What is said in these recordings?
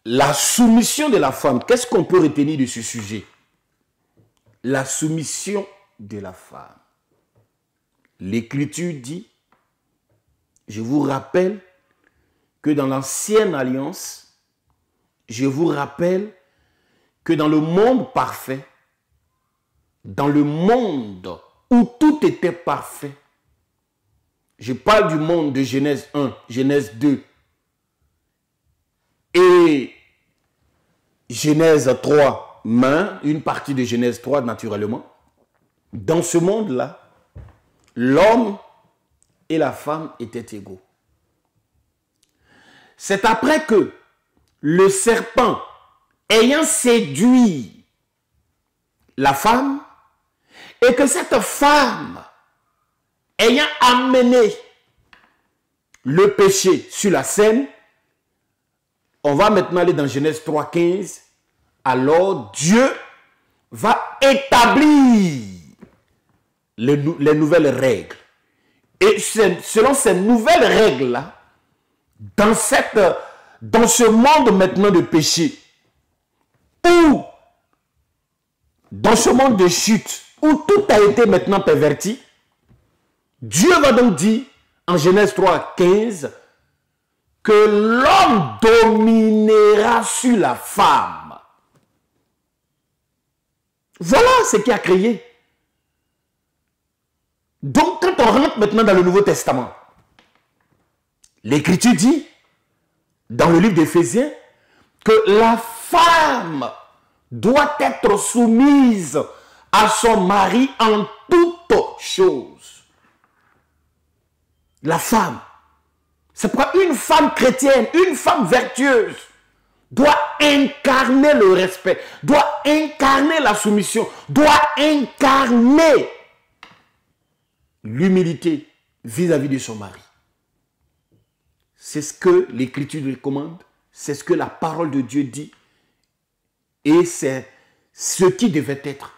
La soumission de la femme, qu'est-ce qu'on peut retenir de ce sujet? La soumission de la femme. L'Écriture dit, je vous rappelle que dans l'ancienne alliance, je vous rappelle que dans le monde parfait, dans le monde où tout était parfait, je parle du monde de Genèse 1, Genèse 2 et Genèse 3, une partie de Genèse 3 naturellement. Dans ce monde-là, l'homme et la femme étaient égaux. C'est après que le serpent, ayant séduit la femme, et que cette femme, ayant amené le péché sur la scène, on va maintenant aller dans Genèse 3,15. Alors Dieu va établir les nouvelles règles. Et selon ces nouvelles règles-là, dans ce monde maintenant de péché, ou dans ce monde de chute, où tout a été maintenant perverti, Dieu va donc dire en Genèse 3,15 que l'homme dominera sur la femme. Voilà ce qui a créé. Donc, quand on rentre maintenant dans le Nouveau Testament, l'Écriture dit, dans le livre d'Éphésiens, que la femme doit être soumise à son mari en toutes choses. La femme. C'est pourquoi une femme chrétienne, une femme vertueuse, doit incarner le respect, doit incarner la soumission, doit incarner l'humilité vis-à-vis de son mari. C'est ce que l'Écriture lui commande, c'est ce que la parole de Dieu dit, et c'est ce qui devait être.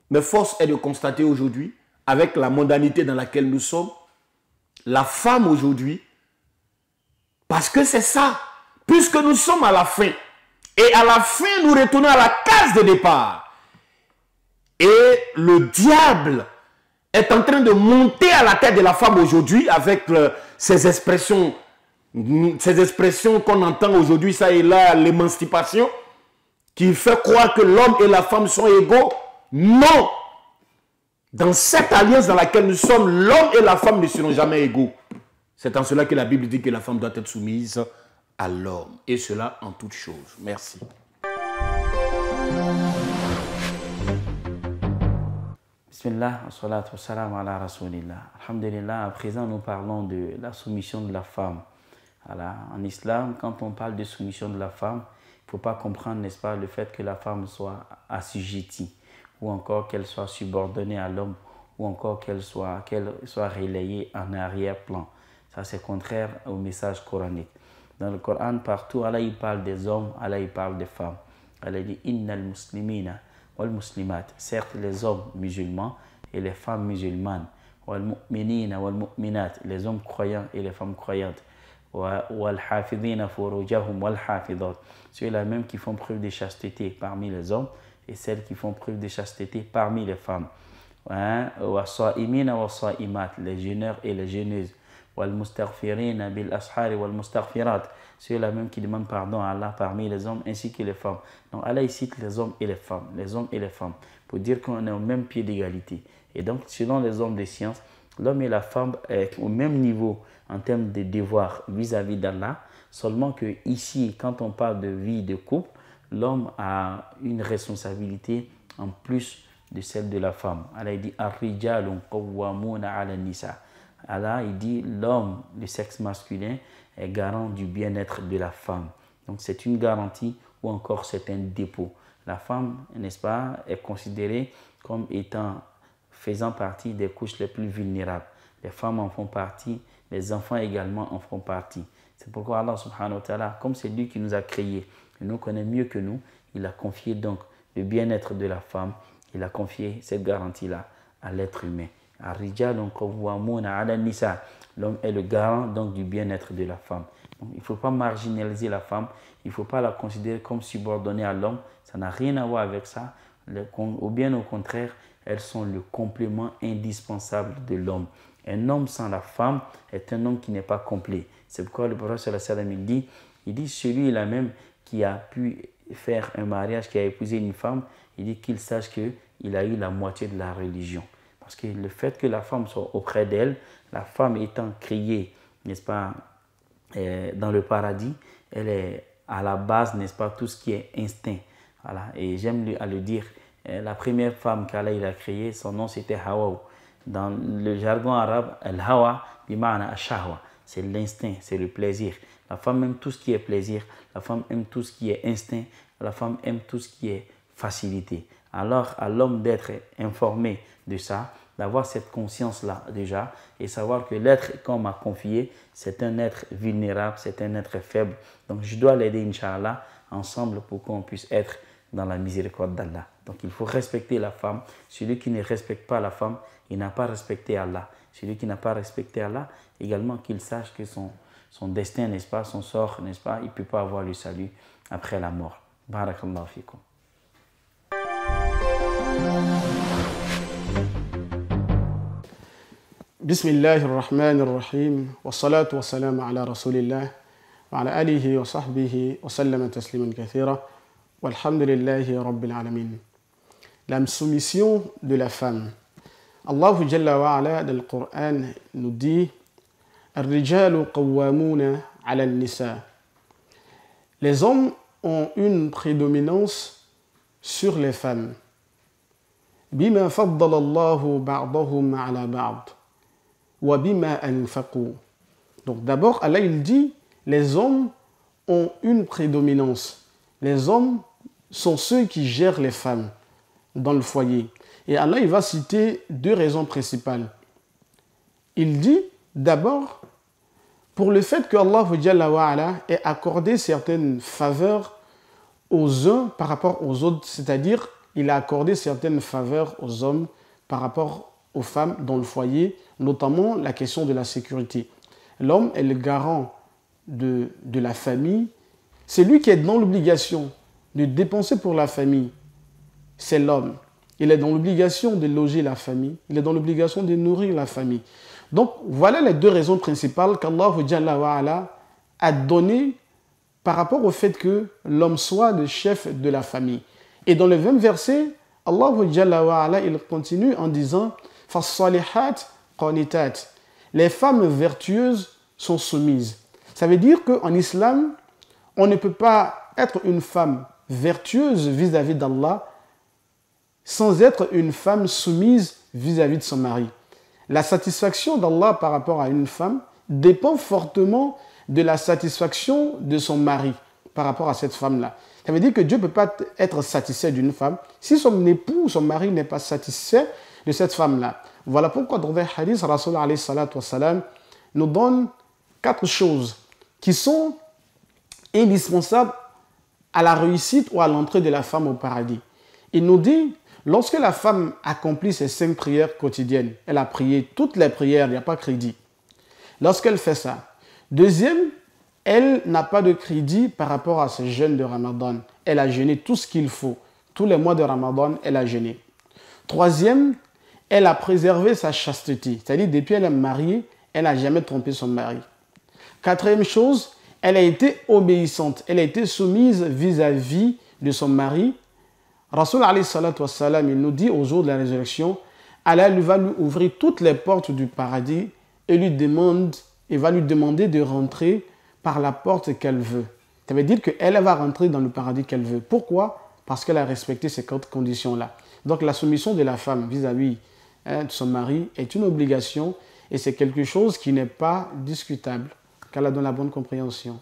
Mais force est de constater aujourd'hui, avec la mondanité dans laquelle nous sommes, la femme aujourd'hui, parce que c'est ça, puisque nous sommes à la fin, et à la fin nous retournons à la case de départ, et le diable est en train de monter à la tête de la femme aujourd'hui avec ces expressions qu'on entend aujourd'hui, ça et là, l'émancipation, qui fait croire que l'homme et la femme sont égaux. Non! Dans cette alliance dans laquelle nous sommes, l'homme et la femme ne seront jamais égaux. C'est en cela que la Bible dit que la femme doit être soumise à l'homme. Et cela en toutes choses. Merci. Bismillah, wassalatu wassalamu ala rasoulillah. Alhamdulillah, à présent nous parlons de la soumission de la femme. Voilà. En islam, quand on parle de soumission de la femme, il ne faut pas comprendre, n'est-ce pas, le fait que la femme soit assujettie, ou encore qu'elle soit subordonnée à l'homme, ou encore qu'elle soit relayée en arrière-plan. Ça, c'est contraire au message coranique. Dans le Coran, partout, Allah il parle des hommes, Allah il parle des femmes. Allah dit « Innal muslimina wal muslimat » certes les hommes musulmans et les femmes musulmanes. « Wal mu'minina wal mu'minat » les hommes croyants et les femmes croyantes. « Wal hafidhina furujahum wal hafidhat » ceux-là même qui font preuve de chasteté parmi les hommes et celles qui font preuve de chasteté parmi les femmes. « Wa sa'imina wa sa'imat » les jeûneurs et les jeûneuses. وَالْمُسْتَغْفِرِينَ بِالْأَسْحَارِ وَالْمُسْتَغْفِرَاتِ ceux-là même qui demandent pardon à Allah parmi les hommes ainsi que les femmes. Donc Allah il cite les hommes et les femmes, pour dire qu'on est au même pied d'égalité. Et donc selon les hommes de science, l'homme et la femme est au même niveau en termes de devoirs vis-à-vis d'Allah, seulement que ici, quand on parle de vie de couple, l'homme a une responsabilité en plus de celle de la femme. Allah il dit « Ar-rijalun qawwamuna 'ala an-nisa » Allah, il dit l'homme, le sexe masculin, est garant du bien-être de la femme. Donc c'est une garantie ou encore c'est un dépôt. La femme, n'est-ce pas, est considérée comme étant, faisant partie des couches les plus vulnérables. Les femmes en font partie, les enfants également en font partie. C'est pourquoi Allah subhanahu wa ta'ala, comme c'est lui qui nous a créés, il nous connaît mieux que nous, il a confié donc le bien-être de la femme, il a confié cette garantie-là à l'être humain. L'homme est le garant donc du bien-être de la femme. Donc, il ne faut pas marginaliser la femme, il ne faut pas la considérer comme subordonnée à l'homme, ça n'a rien à voir avec ça, ou bien au contraire, elles sont le complément indispensable de l'homme. Un homme sans la femme est un homme qui n'est pas complet. C'est pourquoi le prophète sallallahu alayhi wa sallam il dit celui-là même qui a pu faire un mariage, qui a épousé une femme, il dit qu'il sache qu'il a eu la moitié de la religion. Parce que le fait que la femme soit auprès d'elle, la femme étant créée, n'est-ce pas, dans le paradis, elle est à la base, n'est-ce pas, tout ce qui est instinct. Voilà. Et j'aime à le dire, la première femme qu'Allah a créée, son nom c'était Hawa. Dans le jargon arabe, al-Hawa, bima'ana ash-shahwa, c'est l'instinct, c'est le plaisir. La femme aime tout ce qui est plaisir, la femme aime tout ce qui est instinct, la femme aime tout ce qui est facilité. Alors à l'homme d'être informé de ça, d'avoir cette conscience-là déjà et savoir que l'être qu'on m'a confié, c'est un être vulnérable, c'est un être faible. Donc je dois l'aider, Inch'Allah, ensemble pour qu'on puisse être dans la miséricorde d'Allah. Donc il faut respecter la femme. Celui qui ne respecte pas la femme, il n'a pas respecté Allah. Celui qui n'a pas respecté Allah, également qu'il sache que son destin, n'est-ce pas, son sort, n'est-ce pas, il ne peut pas avoir le salut après la mort. Barakallahu fikum. Bismillahirrahmanirrahim. Wa salatu wa salam ala rasulillah wa ala alihi wa sahbihi wa sallama tasliman kathira. Walhamdulillahi rabbil alamin. La soumission de la femme. Allah Jalla wa ala dans le Coran nous dit Ar-rijalu qawwamuna ala al-nisa. Les hommes ont une prédominance sur les femmes. Bima faddala Allahu ba'dahum ala ba'd wa bima anfaqu. Donc d'abord Allah il dit les hommes ont une prédominance. Les hommes sont ceux qui gèrent les femmes dans le foyer. Et Allah il va citer deux raisons principales. Il dit d'abord pour le fait que Allah Jalla wa ala ait accordé certaines faveurs aux uns par rapport aux autres, c'est-à-dire il a accordé certaines faveurs aux hommes par rapport aux femmes dans le foyer, notamment la question de la sécurité. L'homme est le garant de la famille, c'est lui qui est dans l'obligation de dépenser pour la famille, c'est l'homme. Il est dans l'obligation de loger la famille, il est dans l'obligation de nourrir la famille. Donc voilà les deux raisons principales qu'Allah Jalla wa ala a données par rapport au fait que l'homme soit le chef de la famille. Et dans le même verset, Allah Jalla wa ala, il continue en disant « Fas-salihat qanitat » Les femmes vertueuses sont soumises. Ça veut dire qu'en islam, on ne peut pas être une femme vertueuse vis-à-vis d'Allah sans être une femme soumise vis-à-vis de son mari. La satisfaction d'Allah par rapport à une femme dépend fortement de la satisfaction de son mari par rapport à cette femme-là. Ça veut dire que Dieu ne peut pas être satisfait d'une femme si son époux ou son mari n'est pas satisfait de cette femme-là. Voilà pourquoi dans un hadith, Rasul alayhi salatu wassalam nous donne 4 choses qui sont indispensables à la réussite ou à l'entrée de la femme au paradis. Il nous dit, lorsque la femme accomplit ses 5 prières quotidiennes, elle a prié toutes les prières, il n'y a pas crédit. Lorsqu'elle fait ça. Deuxième, elle n'a pas de crédit par rapport à ce jeûne de Ramadan. Elle a jeûné tout ce qu'il faut. Tous les mois de Ramadan, elle a jeûné. Troisième, elle a préservé sa chasteté. C'est-à-dire, depuis qu'elle est mariée, elle n'a jamais trompé son mari. Quatrième chose, elle a été obéissante. Elle a été soumise vis-à-vis de son mari. Rasul alayhi salatu wassalam, il nous dit au jour de la résurrection, Allah va lui ouvrir toutes les portes du paradis et va lui demander de rentrer par la porte qu'elle veut. Ça veut dire qu'elle va rentrer dans le paradis qu'elle veut. Pourquoi? Parce qu'elle a respecté ces 4 conditions-là. Donc la soumission de la femme vis-à-vis de son mari est une obligation et c'est quelque chose qui n'est pas discutable. Qu'Allah donne la bonne compréhension.